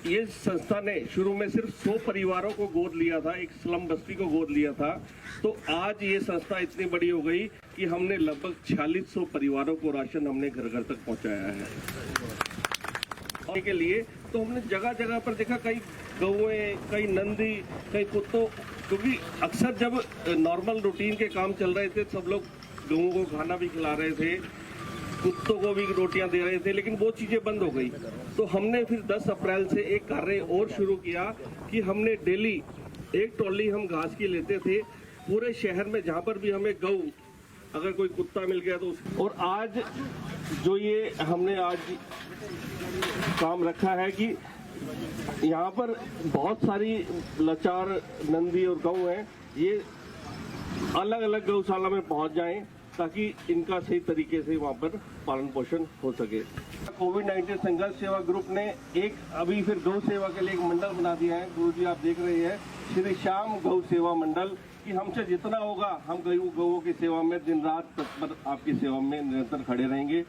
ये संस्था ने शुरू में सिर्फ 100 परिवारों को गोद लिया था, एक स्लम बस्ती को गोद लिया था, तो आज ये संस्था इतनी बड़ी हो गई कि हमने लगभग 4600 परिवारों को राशन हमने घर घर तक पहुंचाया है। के लिए तो हमने जगह जगह पर देखा, कई गौएं, कई नंदी, कई कुत्तों, क्योंकि अक्सर जब नॉर्मल रूटीन के काम चल रहे थे सब लोग गौओं को खाना भी खिला रहे थे, कुत्तों को भी रोटियां दे रहे थे, लेकिन वो चीजें बंद हो गई। तो हमने फिर 10 अप्रैल से एक कार्य और शुरू किया कि हमने डेली एक ट्रॉली हम घास की लेते थे पूरे शहर में, जहां पर भी हमें गौ, अगर कोई कुत्ता मिल गया तो और आज जो ये हमने आज काम रखा है कि यहाँ पर बहुत सारी लाचार नंदी और गौ हैं, ये अलग अलग गौशाला में पहुँच जाएं ताकि इनका सही तरीके से वहाँ पर पालन पोषण हो सके। कोविड-19 संघर्ष सेवा ग्रुप ने एक अभी फिर गौ सेवा के लिए एक मंडल बना दिया है। गुरु जी आप देख रहे हैं, श्री श्याम गौ सेवा मंडल, कि हमसे जितना होगा हम गौओं की सेवा में दिन रात तत्पर आपकी सेवा में निरंतर खड़े रहेंगे।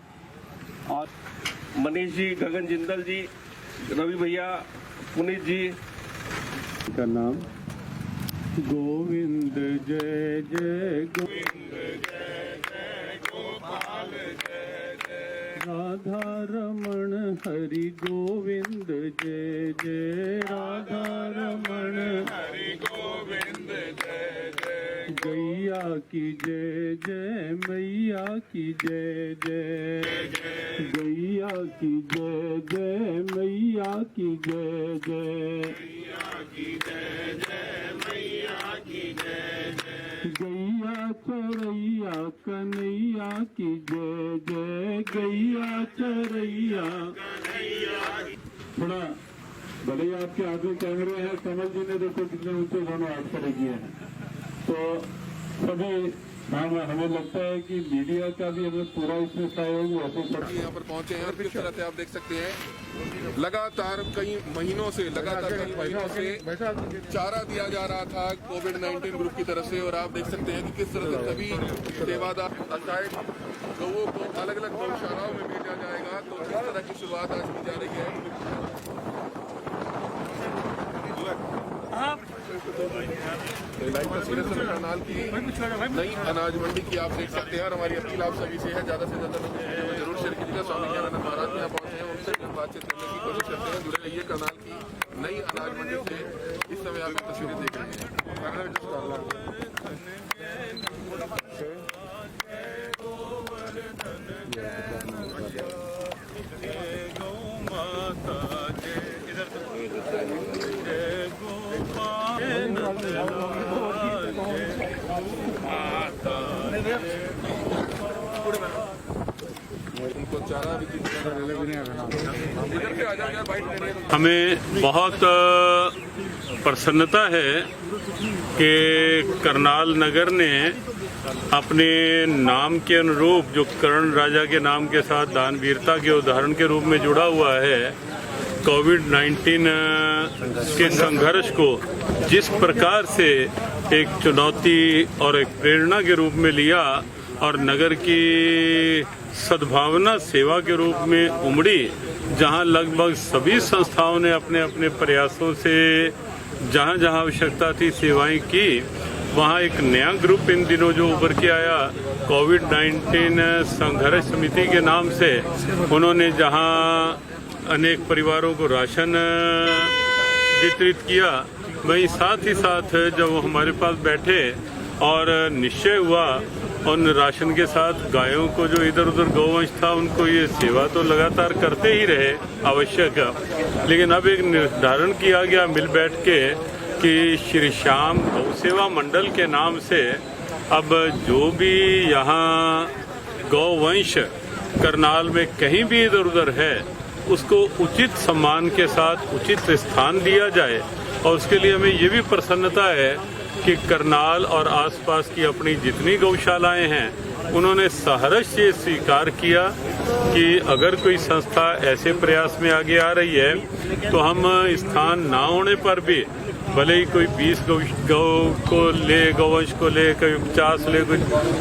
और मनीष जी, गगन जिंदल जी, रवि भैया, पुनीत जी का नाम गोविंद जय जय गोविंद जय जय गोपाल जय जय राधा रमण हरि गोविंद जय जय राधा रमण हरि गोविंद जय जय गैया की जय जय मैया की जय जय गैया की जय जय मैया की जय जय गैया चरैया कन्हैया की जय जय गैया चरैया। थोड़ा भले ही आपके आगे कैमरे हैं, कमल जी ने देखो कितने ऊंचे गाने आज खड़े किए हैं, तो सभी हमें लगता है कि मीडिया का भी हमें पूरा इसमें सहयोग ऐसे यहाँ पर पहुंचे हैं। और किस तरह से आप देख सकते हैं लगातार कई महीनों से चारा दिया जा रहा था कोविड-19 ग्रुप की तरफ से, और आप देख सकते हैं कि किस तरह से सभी सेवादार गौओं को अलग अलग गौशालाओं में भेजा जाएगा। तो इस तरह की शुरुआत आज की जा रही है। लाइव तस्वीरें करनाल की नई अनाज मंडी की आप देख सकते हैं, और हमारी अपील आप सभी से है ज़्यादा से ज़्यादा लोग जरूर शेयर कीजिएगा। स्वामी ज्ञानानंद महाराज यहाँ पहुँचे हैं, उनसे बातचीत करने की कोशिश करते हैं। जुड़े रहिए करनाल की नई अनाज मंडी से। इस समय आप तस्वीरें देख रहे हैं। हमें बहुत प्रसन्नता है कि करनाल नगर ने अपने नाम के अनुरूप, जो कर्ण राजा के नाम के साथ दानवीरता के उदाहरण के रूप में जुड़ा हुआ है, कोविड-19 के संघर्ष को जिस प्रकार से एक चुनौती और एक प्रेरणा के रूप में लिया और नगर की सद्भावना सेवा के रूप में उमड़ी, जहां लगभग सभी संस्थाओं ने अपने अपने प्रयासों से जहां जहां आवश्यकता थी सेवाएं की, वहां एक नया ग्रुप इन दिनों जो उभर के आया कोविड-19 संघर्ष समिति के नाम से, उन्होंने जहां अनेक परिवारों को राशन वितरित किया, वहीं साथ ही साथ जब वो हमारे पास बैठे और निश्चय हुआ उन राशन के साथ गायों को, जो इधर उधर गौवंश था, उनको ये सेवा तो लगातार करते ही रहे आवश्यक, लेकिन अब एक निर्धारण किया गया मिल बैठ के कि श्री श्याम गौ सेवा मंडल के नाम से अब जो भी यहाँ गौवंश करनाल में कहीं भी इधर उधर है, उसको उचित सम्मान के साथ उचित स्थान दिया जाए। और उसके लिए हमें ये भी प्रसन्नता है कि करनाल और आसपास की अपनी जितनी गौशालाएं हैं, उन्होंने सहर्ष से स्वीकार किया कि अगर कोई संस्था ऐसे प्रयास में आगे आ रही है तो हम स्थान ना होने पर भी, भले ही कोई 20 गौवंश को ले, कोई 50 ले,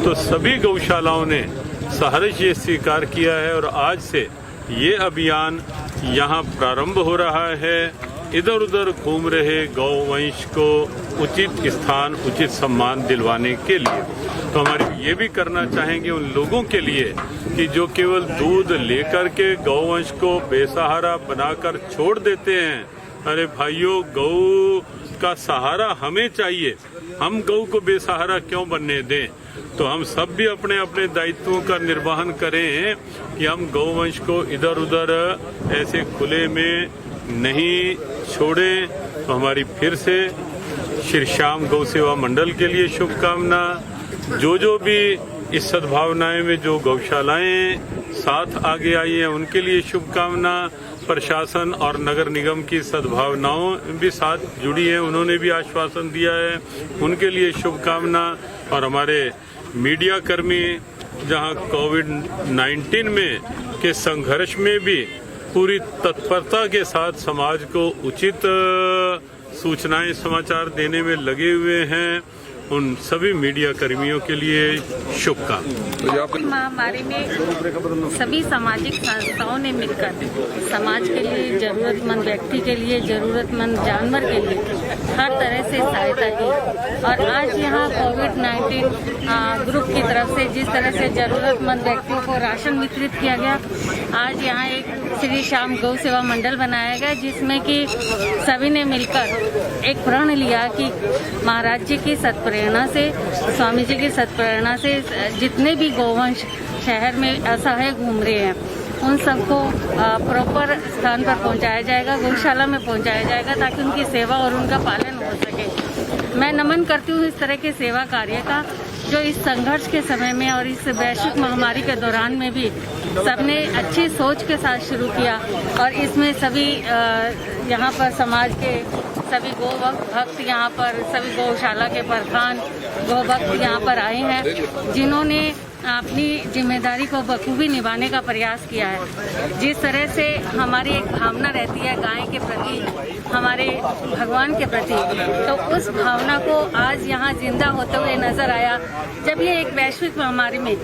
तो सभी गौशालाओं ने सहर्ष ये स्वीकार किया है। और आज से ये अभियान यहाँ प्रारंभ हो रहा है। इधर उधर घूम रहे गौवंश को उचित स्थान, उचित सम्मान दिलवाने के लिए तो हमारे ये भी करना चाहेंगे उन लोगों के लिए कि जो केवल दूध लेकर के गौवंश को बेसहारा बनाकर छोड़ देते हैं। अरे भाइयों, गौ का सहारा हमें चाहिए, हम गौ को बेसहारा क्यों बनने दें। तो हम सब भी अपने अपने दायित्वों का निर्वहन करें कि हम गौवंश को इधर उधर ऐसे खुले में नहीं छोड़ें। तो हमारी फिर से श्री श्याम गौ सेवा मंडल के लिए शुभकामना। जो भी इस सद्भावनाएं में जो गौशालाएं साथ आगे आई हैं उनके लिए शुभकामना। प्रशासन और नगर निगम की सद्भावनाओं भी साथ जुड़ी हैं, उन्होंने भी आश्वासन दिया है, उनके लिए शुभकामना। और हमारे मीडिया कर्मी जहां कोविड-19 में के संघर्ष में भी पूरी तत्परता के साथ समाज को उचित सूचनाएं, समाचार देने में लगे हुए हैं, उन सभी मीडिया कर्मियों के लिए शुभकामनाएं। महामारी में सभी सामाजिक संस्थाओं ने मिलकर समाज के लिए, जरूरतमंद व्यक्ति के लिए, जरूरतमंद जानवर के लिए हर तरह से सहायता की। और आज यहाँ कोविड-19 ग्रुप की तरफ से जिस तरह से जरूरतमंद व्यक्तियों को राशन वितरित किया गया, आज यहाँ एक श्री श्याम गौ सेवा मंडल बनाया गया जिसमें कि सभी ने मिलकर एक प्रण लिया कि महाराज जी की सत्प्रेरणा से, स्वामी जी की सत्प्रेरणा से जितने भी गौवंश शहर में असहाय घूम रहे हैं उन सबको प्रॉपर स्थान पर पहुंचाया जाएगा, गौशाला में पहुंचाया जाएगा ताकि उनकी सेवा और उनका पालन हो सके। मैं नमन करती हूँ इस तरह के सेवा कार्य का जो इस संघर्ष के समय में और इस वैश्विक महामारी के दौरान में भी सबने अच्छी सोच के साथ शुरू किया। और इसमें सभी यहाँ पर समाज के सभी गौ भक्त यहाँ पर, सभी गौशाला के प्रधान गौ भक्त यहाँ पर आए हैं जिन्होंने अपनी जिम्मेदारी को बखूबी निभाने का प्रयास किया है। जिस तरह से हमारी एक भावना रहती है गाय के प्रति, हमारे भगवान के प्रति, तो उस भावना को आज यहाँ जिंदा होते हुए नजर आया जब ये एक वैश्विक महामारी में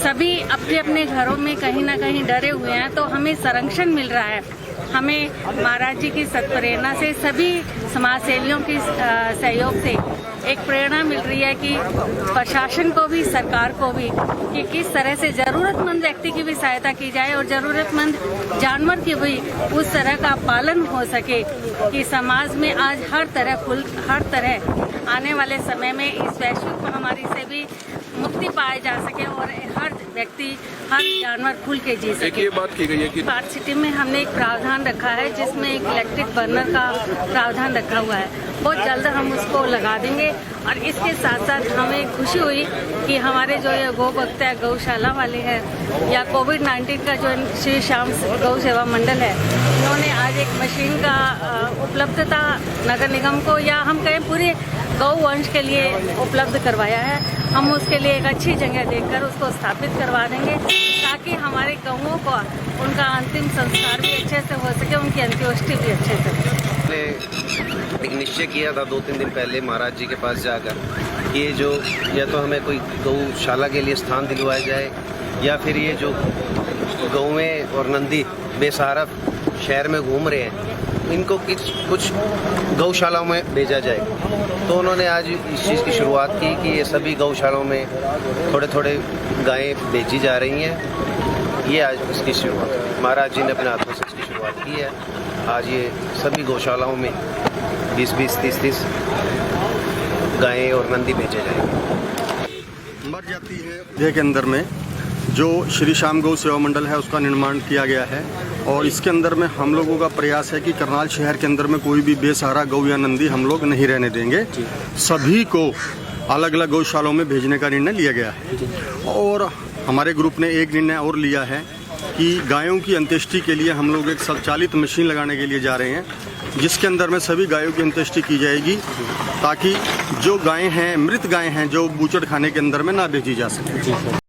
सभी अपने अपने घरों में कहीं ना कहीं डरे हुए हैं। तो हमें संरक्षण मिल रहा है, हमें महाराज जी की सत्प्रेरणा से, सभी समाज सेवियों की सहयोग से एक प्रेरणा मिल रही है कि प्रशासन को भी, सरकार को भी, कि किस तरह से जरूरतमंद व्यक्ति की भी सहायता की जाए और जरूरतमंद जानवर की भी उस तरह का पालन हो सके कि समाज में आज हर तरह आने वाले समय में इस वैश्विक महामारी से भी मुक्ति पाई जा सके और हर व्यक्ति, हर जानवर खुल के जी सके। एक ये बात की गई है कि स्मार्ट सिटी में हमने एक प्रावधान रखा है जिसमें एक इलेक्ट्रिक बर्नर का प्रावधान रखा हुआ है। बहुत जल्द हम उसको लगा देंगे। और इसके साथ साथ हमें खुशी हुई कि हमारे जो ये गौ भक्त है, गौशाला वाले हैं, या कोविड-19 का जो श्री श्याम गौ सेवा मंडल है, उन्होंने आज एक मशीन का उपलब्धता नगर निगम को, या हम कहें पूरे गौ वंश के लिए उपलब्ध करवाया है। हम उसके लिए एक अच्छी जगह देखकर उसको स्थापित करवा देंगे ताकि हमारे गौओं को उनका अंतिम संस्कार भी अच्छे से हो सके, उनकी अंत्येष्टि भी अच्छे से हो सके। एक निश्चय किया था 2-3 दिन पहले महाराज जी के पास जाकर कि ये जो या तो हमें कोई गौशाला के लिए स्थान दिलवाया जाए या फिर ये जो गौएं और नंदी बेसहारा शहर में घूम रहे हैं इनको कुछ गौशालाओं में भेजा जाए। तो उन्होंने आज इस चीज़ की शुरुआत की कि ये सभी गौशालाओं में थोड़े गायें बेची जा रही हैं। ये आज इसकी शुरुआत महाराज जी ने अपने हाथों से इसकी शुरुआत की है। आज ये सभी गौशालाओं में 20-20, 30-30 गायें और नंदी बेचे जाएंगे। मर जाती है के अंदर में जो श्री श्याम गौ सेवा मंडल है उसका निर्माण किया गया है और इसके अंदर में हम लोगों का प्रयास है कि करनाल शहर के अंदर में कोई भी बेसहारा गौ या नंदी हम लोग नहीं रहने देंगे। सभी को अलग अलग गौशालाओं में भेजने का निर्णय लिया गया है। और हमारे ग्रुप ने एक निर्णय और लिया है कि गायों की अंत्येष्टि के लिए हम लोग एक स्वचालित मशीन लगाने के लिए जा रहे हैं जिसके अंदर में सभी गायों की अंत्येष्टि की जाएगी ताकि जो गायें हैं, मृत गायें हैं, जो बूचड़ खाने के अंदर में ना भेजी जा सके।